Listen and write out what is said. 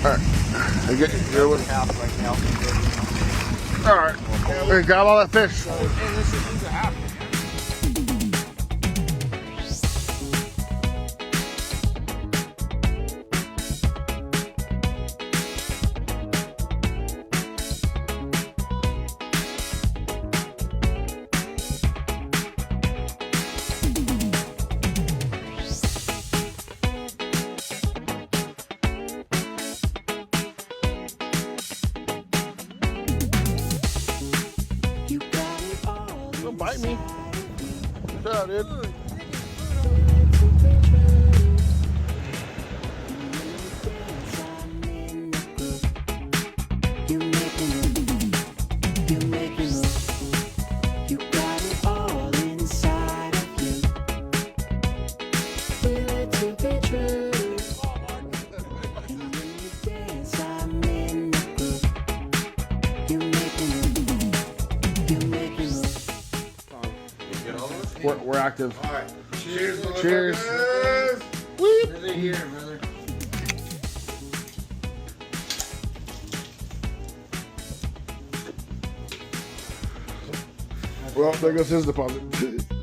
Alright. You're with half right now. Alright. We got all that fish. Hey, listen, he's a half. Don't bite me. Shut up, dude. We're active. All right. Cheers. Cheers. Another year, brother. Well, there goes his deposit.